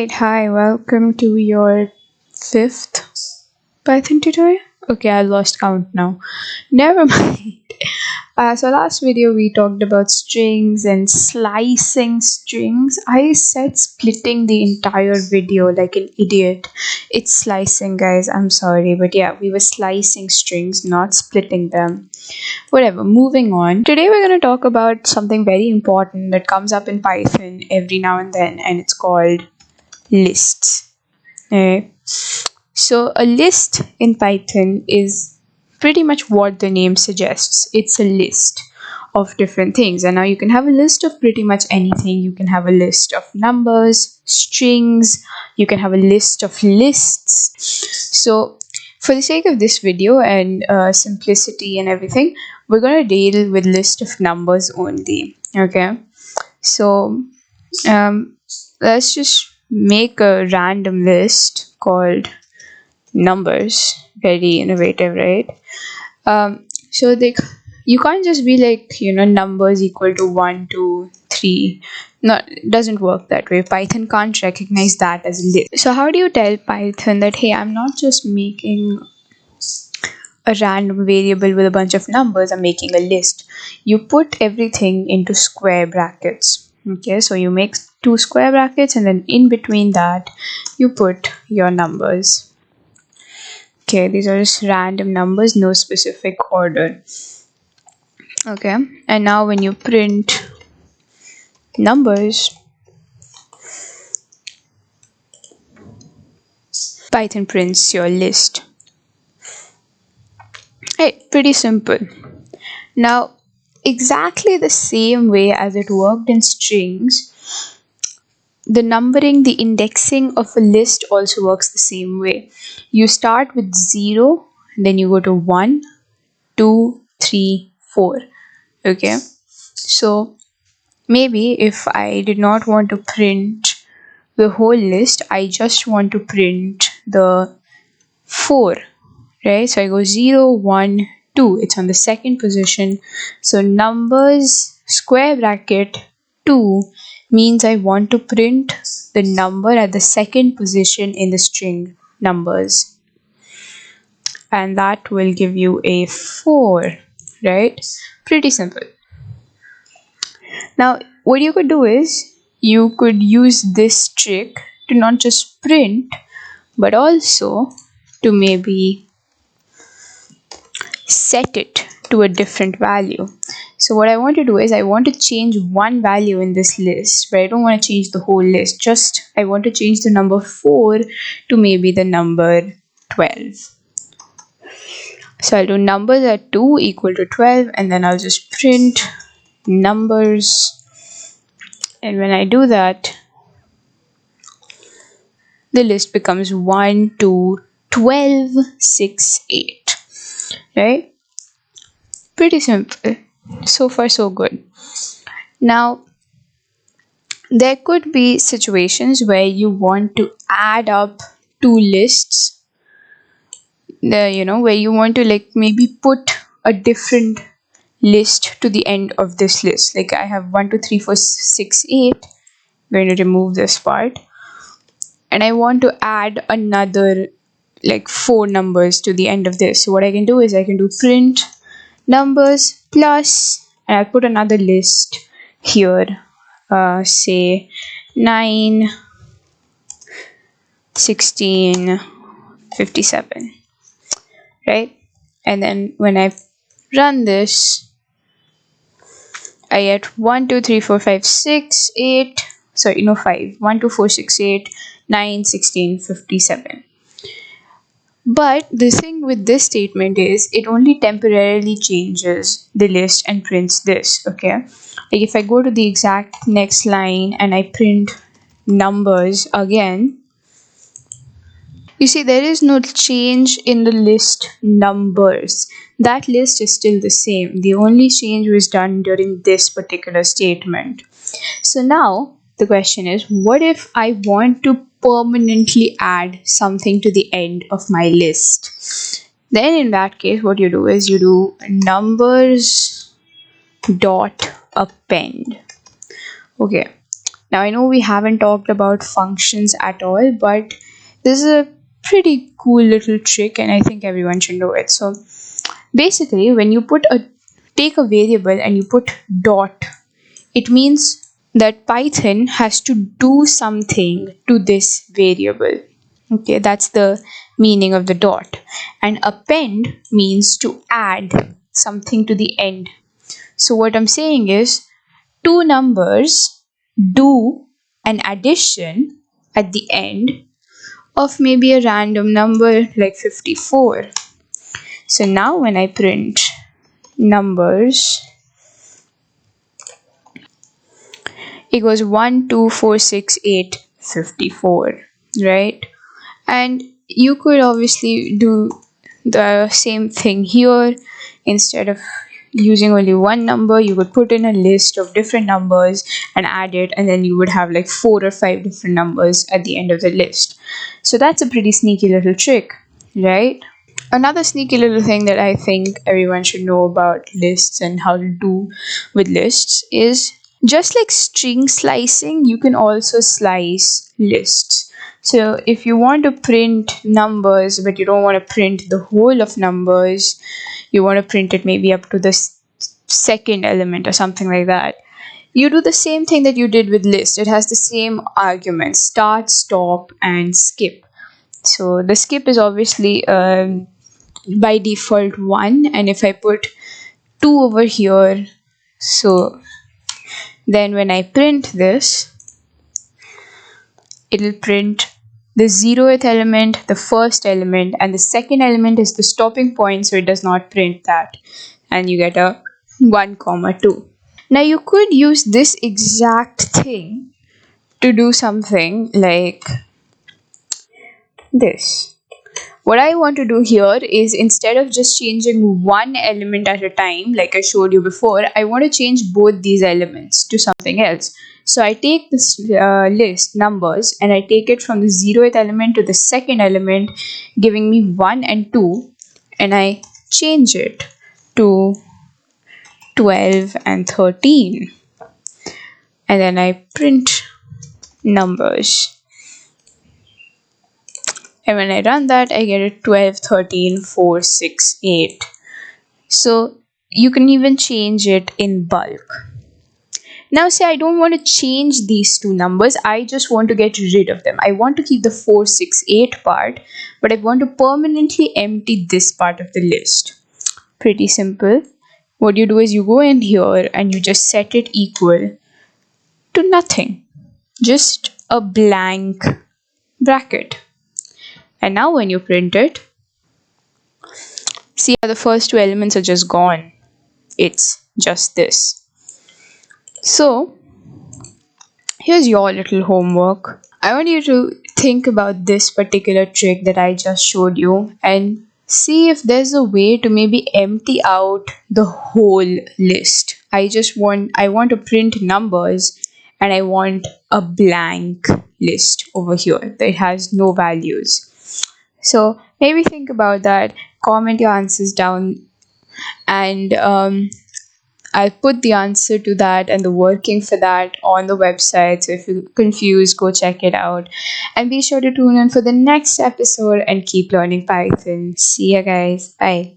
Alright, hi, welcome to your fifth Python tutorial. Okay, I lost count now. Never mind. So last video we talked about strings and slicing strings. I said splitting the entire video like an idiot. It's slicing, guys. I'm sorry, but yeah, we were slicing strings, not splitting them. Whatever, moving on. Today we're going to talk about something very important that comes up in Python every now and then, and it's called lists. Okay. So a list in Python is pretty much what the name suggests. It's a list of different things, and now you can have a list of pretty much anything. You can have a list of numbers, strings, you can have a list of lists. So for the sake of this video and simplicity and everything, we're going to deal with list of numbers only. Okay, so let's just make a random list called numbers. Very innovative, right? So you can't just be like, numbers equal to 1 2 3. No, it doesn't work that way. Python can't recognize that as a list. So how do you tell Python that, hey, I'm not just making a random variable with a bunch of numbers, I'm making a list? You put everything into square brackets. Okay, so you make 2 square brackets, and then in between that you put your numbers. Okay, these are just random numbers, no specific order. Okay, and now when you print numbers, Python prints your list. Hey, pretty simple. Now, exactly the same way as it worked in strings, the numbering, the indexing of a list also works the same way. You start with 0, then you go to 1, 2, 3, 4. Okay, so maybe if I did not want to print the whole list, I just want to print the 4, right? So I go 0, 1, 2. It's on the second position. So numbers square bracket 2 means I want to print the number at the second position in the string numbers. And that will give you a 4, right? Pretty simple. Now, what you could do is you could use this trick to not just print, but also to maybe set it to a different value. So what I want to do is I want to change one value in this list, but I don't want to change the whole list. Just I want to change the number 4 to maybe the number 12. So I'll do numbers at 2 equal to 12, and then I'll just print numbers. And when I do that, the list becomes 1, 2, 12, 6, 8. Right? Pretty simple. So far, so good. Now, there could be situations where you want to add up 2 lists. Where you want to maybe put a different list to the end of this list. Like I have 1, 2, 3, 4, 6, 8. I'm going to remove this part. And I want to add another 4 numbers to the end of this. So what I can do is I can do print numbers plus, and I'll put another list here, say 9, 16, 57, right? And then when I run this, I get 1, 2, 3, 4, 5, 6, 8, sorry, no 5, 1, 2, 4, 6, 8, 9, 16, 57. But the thing with this statement is it only temporarily changes the list and prints this. Okay, like if I go to the exact next line and I print numbers again, you see there is no change in the list numbers. That list is still the same. The only change was done during this particular statement. So now the question is, what if I want to permanently add something to the end of my list? Then in that case, what you do is you do numbers dot append. Okay, Now, I know we haven't talked about functions at all, but this is a pretty cool little trick, and I think everyone should know it. So, basically, when you take a variable and you put dot, it means that Python has to do something to this variable. Okay, that's the meaning of the dot. And append means to add something to the end. So what I'm saying is two numbers do an addition at the end of maybe a random number like 54. So now when I print numbers, it goes 1 2 4 6 8 54, right? And you could obviously do the same thing here. Instead of using only one number, you could put in a list of different numbers and add it, and then you would have like 4 or 5 different numbers at the end of the list. So that's a pretty sneaky little trick, right? Another sneaky little thing that I think everyone should know about lists and how to do with lists is, just like string slicing, you can also slice lists. So if you want to print numbers but you don't want to print the whole of numbers, you want to print it maybe up to the second element or something like that, you do the same thing that you did with list. It has the same arguments: start, stop, and skip. So the skip is obviously by default 1, and if I put 2 over here, so then when I print this, it'll print the 0th element, the first element, and the second element is the stopping point, so it does not print that, and you get a 1 comma 2. Now you could use this exact thing to do something like this. What I want to do here is, instead of just changing one element at a time like I showed you before, I want to change both these elements to something else. So I take this list numbers and I take it from the 0th element to the second element, giving me 1 and 2, and I change it to 12 and 13, and then I print numbers. And when I run that, I get a 12, 13, 4, 6, 8. So you can even change it in bulk. Now say I don't want to change these two numbers, I just want to get rid of them. I want to keep the 4, 6, 8 part, but I want to permanently empty this part of the list. Pretty simple. What you do is you go in here and you just set it equal to nothing. Just a blank bracket. And now when you print it, see how the first two elements are just gone. It's just this. So here's your little homework. I want you to think about this particular trick that I just showed you and see if there's a way to maybe empty out the whole list. I want to print numbers and I want a blank list over here that has no values. So maybe think about that, comment your answers down, and I'll put the answer to that and the working for that on the website. So if you're confused, go check it out. And be sure to tune in for the next episode and keep learning Python. See ya guys. Bye.